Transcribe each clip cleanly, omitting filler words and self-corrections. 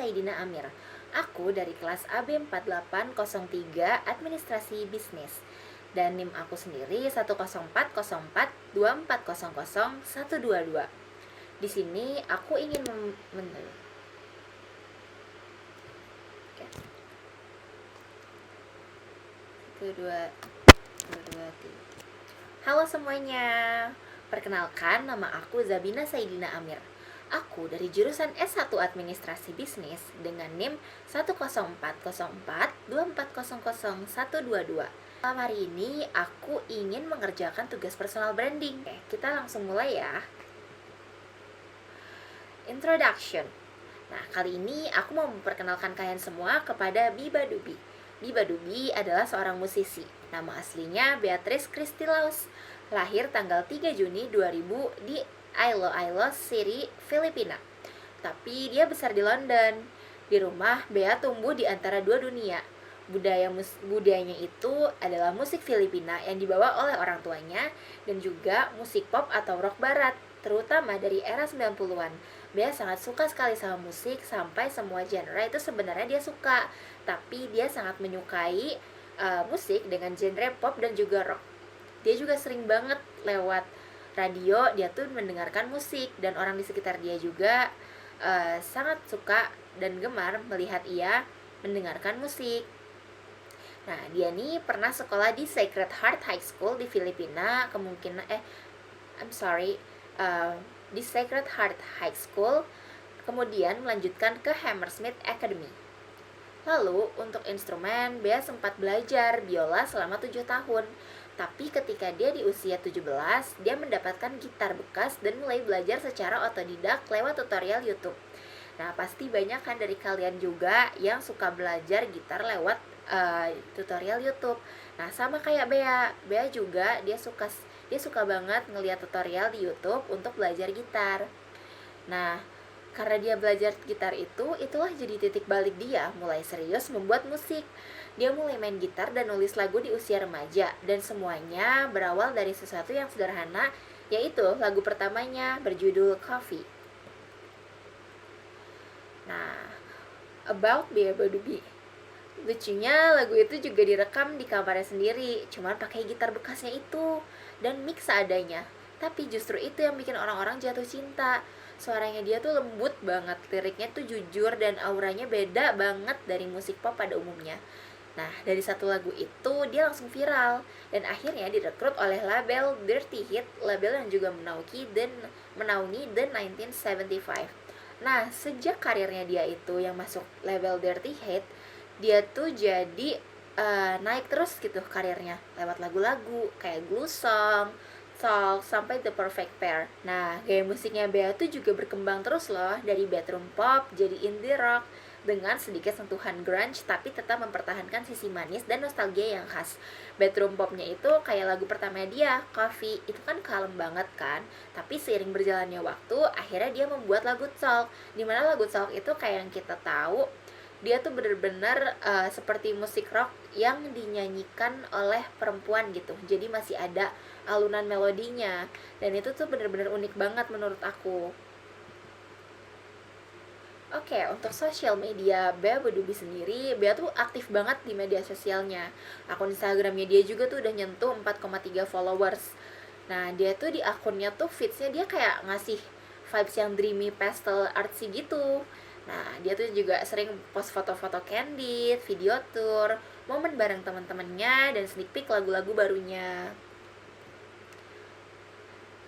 Saidina Amir. Aku dari kelas AB 4803 Administrasi Bisnis. Dan NIM aku sendiri 1040424000122. Di sini aku ingin Halo semuanya, perkenalkan nama aku Zabina Saidina Amir. Aku dari jurusan S1 Administrasi Bisnis dengan NIM 1040424000122. Malam hari ini aku ingin mengerjakan tugas personal branding. Oke, kita langsung mulai ya. Introduction. Nah, kali ini aku mau memperkenalkan kalian semua kepada Biba Dubi. Biba Dubi adalah seorang musisi. Nama aslinya Beatrice Christilaus. Lahir tanggal 3 Juni 2000 di Iloilo City, Filipina. Tapi dia besar di London. Di rumah, Bea tumbuh di antara dua dunia. Budayanya itu adalah musik Filipina yang dibawa oleh orang tuanya dan juga musik pop atau rock barat, terutama dari era 90-an. Bea sangat suka sekali sama musik, sampai semua genre itu sebenarnya dia suka. Tapi dia sangat menyukai musik dengan genre pop dan juga rock. Dia juga sering banget lewat radio, dia tuh mendengarkan musik. Dan orang di sekitar dia juga sangat suka dan gemar melihat ia mendengarkan musik. Nah, dia nih pernah sekolah di Sacred Heart High School di Filipina, di Sacred Heart High School, kemudian melanjutkan ke Hammersmith Academy. Lalu, untuk instrumen, Bea sempat belajar biola selama 7 tahun. Tapi ketika dia di usia 17, dia mendapatkan gitar bekas dan mulai belajar secara otodidak lewat tutorial YouTube. Nah, pasti banyak kan dari kalian juga yang suka belajar gitar lewat tutorial YouTube. Nah, sama kayak Bea juga dia suka banget ngeliat tutorial di YouTube untuk belajar gitar. Nah, karena dia belajar gitar itulah jadi titik balik dia mulai serius membuat musik. Dia mulai main gitar dan nulis lagu di usia remaja, dan semuanya berawal dari sesuatu yang sederhana, yaitu lagu pertamanya berjudul Coffee. Nah, about Bea Badubi. Lucunya lagu itu juga direkam di kamarnya sendiri, cuma pakai gitar bekasnya itu dan mix seadanya. Tapi justru itu yang bikin orang-orang jatuh cinta. Suaranya dia tuh lembut banget, liriknya tuh jujur dan auranya beda banget dari musik pop pada umumnya. Nah, dari satu lagu itu dia langsung viral dan akhirnya direkrut oleh label Dirty Hit, label yang juga menaungi The 1975. Nah, sejak karirnya dia itu yang masuk label Dirty Hit, dia tuh jadi naik terus gitu karirnya lewat lagu-lagu kayak Glue Song, Talk, sampai The Perfect Pair. Nah, gaya musiknya Bea tuh juga berkembang terus loh, dari bedroom pop jadi indie rock dengan sedikit sentuhan grunge tapi tetap mempertahankan sisi manis dan nostalgia yang khas. Bedroom popnya itu kayak lagu pertama dia, Coffee, itu kan kalem banget kan, tapi seiring berjalannya waktu akhirnya dia membuat lagu Talk, dimana lagu Talk itu kayak yang kita tahu dia tuh bener-bener seperti musik rock yang dinyanyikan oleh perempuan gitu, jadi masih ada alunan melodinya, dan itu tuh bener-bener unik banget menurut aku. Oke, untuk sosial media Bea Badubi sendiri, Bea tuh aktif banget di media sosialnya. Akun Instagramnya dia juga tuh udah nyentuh 4,3 followers. Nah, dia tuh di akunnya tuh feedsnya dia kayak ngasih vibes yang dreamy pastel artsy gitu. Nah, dia tuh juga sering post foto-foto candid, video tour, momen bareng teman-temannya, dan sneak peek lagu-lagu barunya.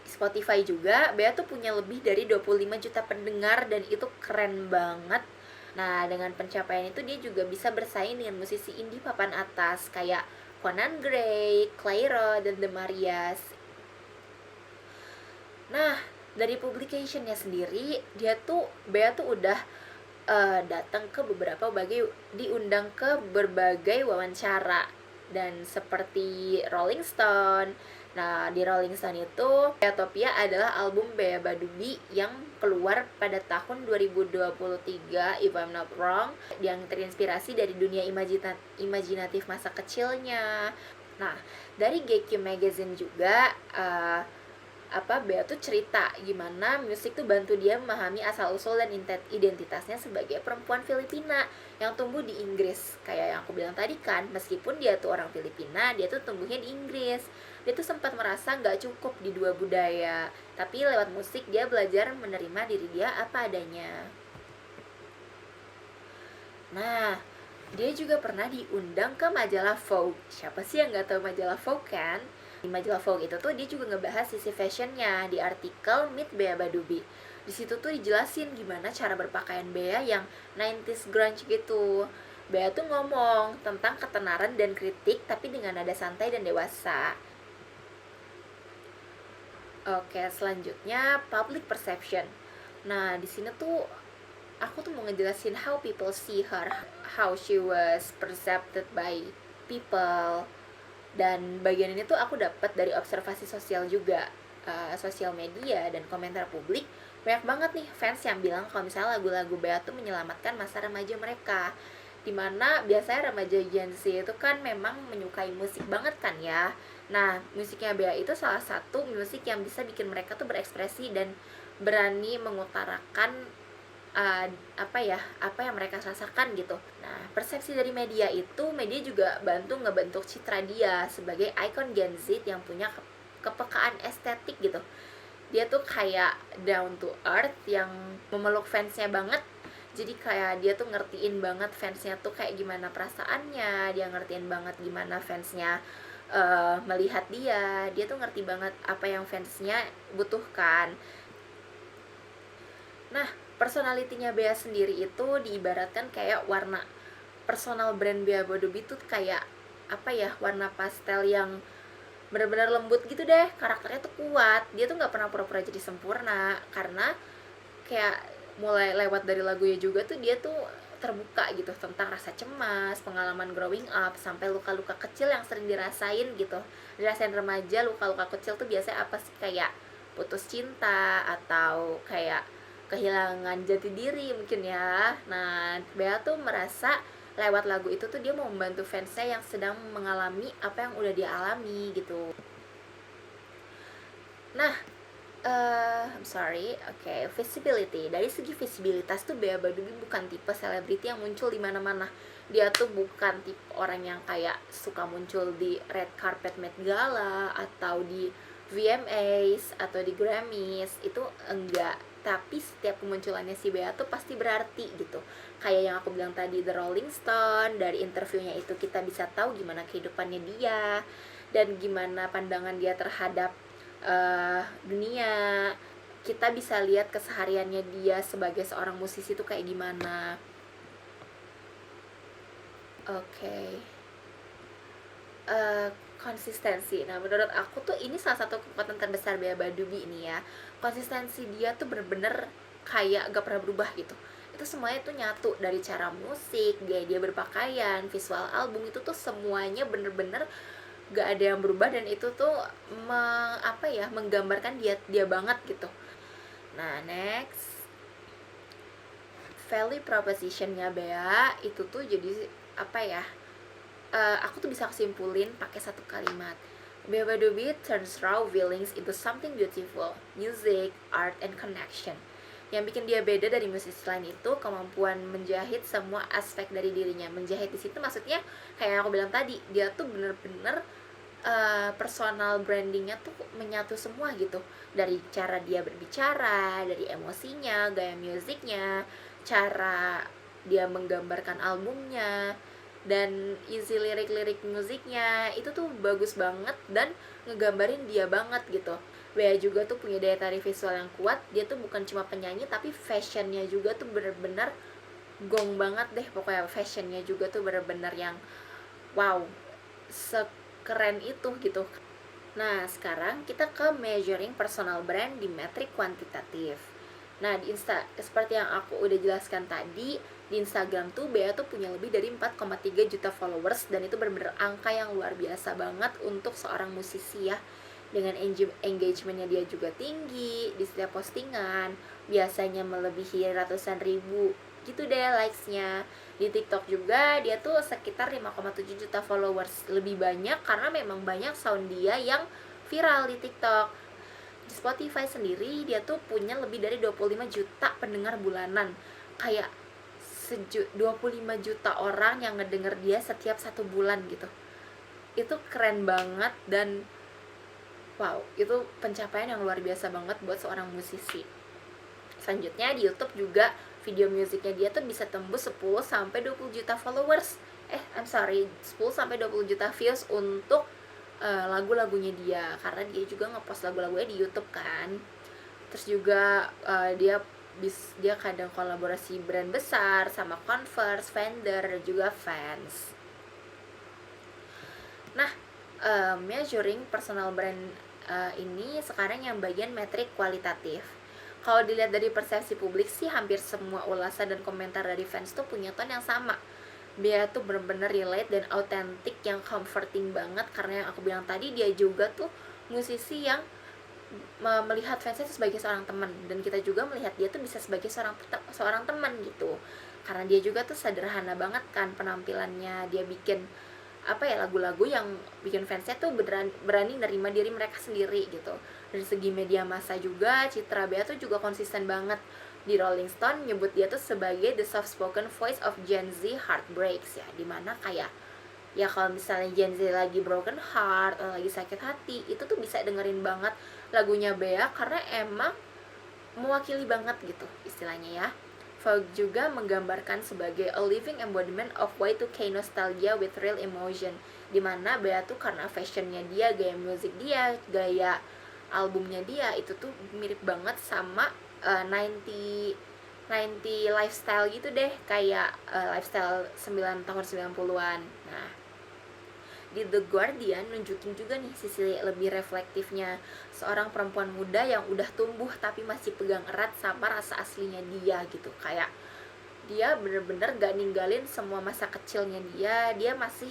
Spotify juga, Bea tuh punya lebih dari 25 juta pendengar dan itu keren banget. Nah, dengan pencapaian itu dia juga bisa bersaing dengan musisi indie papan atas kayak Conan Gray, Clairo, dan The Marias. Nah, dari publicationnya sendiri, Bea tuh udah datang ke diundang ke berbagai wawancara, dan seperti Rolling Stone. Nah, di Rolling Stone itu Beatopia adalah album Bea Badubi yang keluar pada tahun 2023 if I'm not wrong, yang terinspirasi dari dunia imajinatif masa kecilnya. Nah, dari GQ Magazine juga Bea tuh cerita gimana musik tuh bantu dia memahami asal-usul dan identitasnya sebagai perempuan Filipina yang tumbuh di Inggris. Kayak yang aku bilang tadi kan, meskipun dia tuh orang Filipina, dia tuh tumbuhnya di Inggris. Dia tuh sempat merasa nggak cukup di dua budaya, tapi lewat musik dia belajar menerima diri dia apa adanya. Nah, dia juga pernah diundang ke majalah Vogue. Siapa sih yang nggak tahu majalah Vogue kan? Di majalah Vogue itu tuh dia juga ngebahas sisi fashionnya di artikel Meet Bea Badubi. Di situ tuh dijelasin gimana cara berpakaian Bea yang 90s grunge gitu. Bea tuh ngomong tentang ketenaran dan kritik tapi dengan nada santai dan dewasa. Oke, selanjutnya public perception. Nah, di sini tuh aku tuh mau ngejelasin how people see her, how she was perceived by people. Dan bagian ini tuh aku dapat dari observasi sosial juga, sosial media dan komentar publik. Banyak banget nih fans yang bilang kalau misalnya lagu-lagu Bea tuh menyelamatkan masa remaja mereka, dimana biasanya remaja Gen Z itu kan memang menyukai musik banget kan ya. Nah, musiknya Bea itu salah satu musik yang bisa bikin mereka tuh berekspresi dan berani mengutarakan apa yang mereka rasakan gitu. Nah, persepsi dari media itu, media juga bantu ngebentuk citra dia sebagai ikon Gen Z yang punya kepekaan estetik gitu. Dia tuh kayak down to earth yang memeluk fansnya banget. Jadi kayak dia tuh ngertiin banget fansnya tuh kayak gimana perasaannya, dia ngertiin banget gimana fansnya melihat dia tuh ngerti banget apa yang fansnya butuhkan. Nah, personalitinya Bea sendiri itu diibaratkan kayak warna. Personal brand Bea Badubi itu kayak warna pastel yang benar-benar lembut gitu deh. Karakternya tuh kuat, dia tuh nggak pernah pura-pura jadi sempurna, karena kayak mulai lewat dari lagunya juga tuh dia tuh terbuka gitu tentang rasa cemas, pengalaman growing up, sampai luka-luka kecil yang sering dirasain gitu. Dirasain remaja, luka-luka kecil tuh biasanya apa sih, kayak putus cinta atau kayak kehilangan jati diri mungkin ya. Nah, Bea tuh merasa lewat lagu itu tuh dia mau membantu fansnya yang sedang mengalami apa yang udah dia alami gitu. Nah, I'm sorry, visibility. Dari segi visibilitas tuh Bea Badubi bukan tipe selebriti yang muncul di mana-mana. Dia tuh bukan tipe orang yang kayak suka muncul di red carpet Met Gala atau di VMAs atau di Grammys, itu enggak. Tapi setiap kemunculannya si Bea tuh pasti berarti gitu. Kayak yang aku bilang tadi, The Rolling Stone, dari interviewnya itu kita bisa tahu gimana kehidupannya dia dan gimana pandangan dia terhadap dunia. Kita bisa lihat kesehariannya dia sebagai seorang musisi tuh kayak gimana. Uh, konsistensi. Nah, menurut aku tuh ini salah satu kekuatan terbesar Bea Badubi ini ya. Konsistensi dia tuh bener-bener kayak gak pernah berubah gitu. Itu semuanya tuh nyatu, dari cara musik, dia berpakaian, visual album, itu tuh semuanya bener-bener gak ada yang berubah, dan itu tuh menggambarkan dia banget gitu. Nah, next, value propositionnya Bea itu tuh jadi aku tuh bisa kesimpulin pakai satu kalimat. Bea Badubi turns raw feelings into something beautiful, music, art, and connection. Yang bikin dia beda dari musisi lain itu kemampuan menjahit semua aspek dari dirinya. Menjahit di situ maksudnya kayak yang aku bilang tadi, dia tuh bener-bener personal brandingnya tuh menyatu semua gitu. Dari cara dia berbicara, dari emosinya, gaya musiknya, cara dia menggambarkan albumnya, dan isi lirik-lirik musiknya itu tuh bagus banget dan ngegambarin dia banget gitu. Bea juga tuh punya daya tarik visual yang kuat. Dia tuh bukan cuma penyanyi, tapi fashionnya juga tuh bener-bener gong banget deh. Pokoknya fashionnya juga tuh bener-bener yang wow, sekeren itu gitu. Nah, sekarang kita ke measuring personal brand di metrik kuantitatif. Nah, seperti yang aku udah jelaskan tadi, di Instagram tuh Bea tuh punya lebih dari 4,3 juta followers, dan itu bener-bener angka yang luar biasa banget untuk seorang musisi ya. Dengan engagementnya dia juga tinggi di setiap postingan, biasanya melebihi ratusan ribu gitu deh likesnya. Di TikTok juga dia tuh sekitar 5,7 juta followers, lebih banyak karena memang banyak sound dia yang viral di TikTok. Di Spotify sendiri dia tuh punya lebih dari 25 juta pendengar bulanan. Kayak 25 juta orang yang ngedenger dia setiap 1 bulan gitu. Itu keren banget dan wow, itu pencapaian yang luar biasa banget buat seorang musisi. Selanjutnya di YouTube juga video musiknya dia tuh bisa tembus 10 sampai 20 juta followers. 10 sampai 20 juta views untuk lagu-lagunya dia, karena dia juga ngepost lagu-lagunya di YouTube kan. Terus juga dia kadang kolaborasi brand besar sama Converse, Fender, dan juga Vans. Nah, measuring personal brand ini sekarang yang bagian metrik kualitatif. Kalau dilihat dari persepsi publik sih, hampir semua ulasan dan komentar dari fans tuh punya tone yang sama. Dia tuh bener-bener relate dan autentik, yang comforting banget, karena yang aku bilang tadi, dia juga tuh musisi yang melihat fansnya itu sebagai seorang teman, dan kita juga melihat dia tuh bisa sebagai seorang teman gitu, karena dia juga tuh sederhana banget kan penampilannya. Dia bikin lagu-lagu yang bikin fansnya tuh berani nerima diri mereka sendiri gitu. Dari segi media massa juga, Citra Bea tuh juga konsisten banget. Di Rolling Stone nyebut dia tuh sebagai the soft spoken voice of Gen Z heartbreaks, ya, dimana kayak ya kalau misalnya Gen Z lagi broken heart atau lagi sakit hati, itu tuh bisa dengerin banget lagunya Bea, karena emang mewakili banget gitu istilahnya ya. Vogue juga menggambarkan sebagai a living embodiment of Y2K nostalgia with real emotion, dimana Bea tuh karena fashionnya dia, gaya musik dia, gaya albumnya dia itu tuh mirip banget sama 90 lifestyle gitu deh, kayak lifestyle tahun 90-an. Nah, di The Guardian nunjukin juga nih sisi lebih reflektifnya seorang perempuan muda yang udah tumbuh tapi masih pegang erat sama rasa aslinya dia gitu. Kayak dia bener-bener gak ninggalin semua masa kecilnya dia masih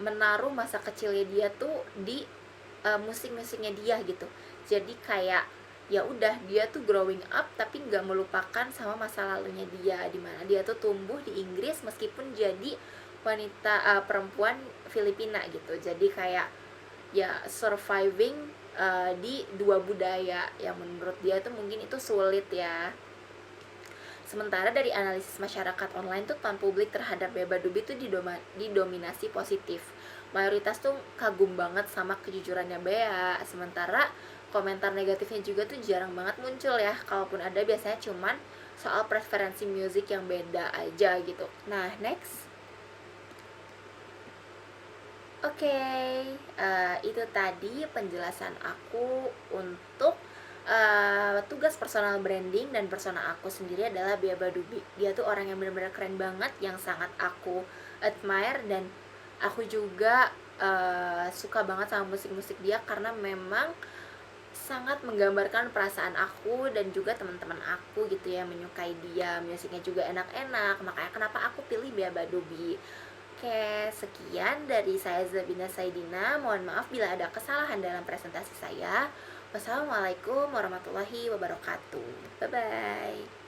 menaruh masa kecilnya dia tuh di musik-musiknya dia gitu. Jadi kayak ya udah, dia tuh growing up tapi nggak melupakan sama masa lalunya dia, dimana dia tuh tumbuh di Inggris meskipun jadi wanita perempuan Filipina gitu. Jadi kayak ya surviving di dua budaya yang menurut dia tuh mungkin itu sulit ya. Sementara dari analisis masyarakat online tuh tone publik terhadap Bea Badubi tuh didominasi positif. Mayoritas tuh kagum banget sama kejujurannya Bea, sementara komentar negatifnya juga tuh jarang banget muncul ya. Kalaupun ada, biasanya cuman soal preferensi musik yang beda aja gitu. Nah, next. Oke, itu tadi penjelasan aku untuk tugas personal branding dan persona aku sendiri adalah Bea Badubi. Dia tuh orang yang benar-benar keren banget, yang sangat aku admire, dan aku juga suka banget sama musik-musik dia karena memang sangat menggambarkan perasaan aku dan juga teman-teman aku gitu ya, menyukai dia. Musiknya juga enak-enak, makanya kenapa aku pilih Bea Badubi. Oke, sekian dari saya Zabina Saidina. Mohon maaf bila ada kesalahan dalam presentasi saya. Wassalamualaikum warahmatullahi wabarakatuh. Bye-bye.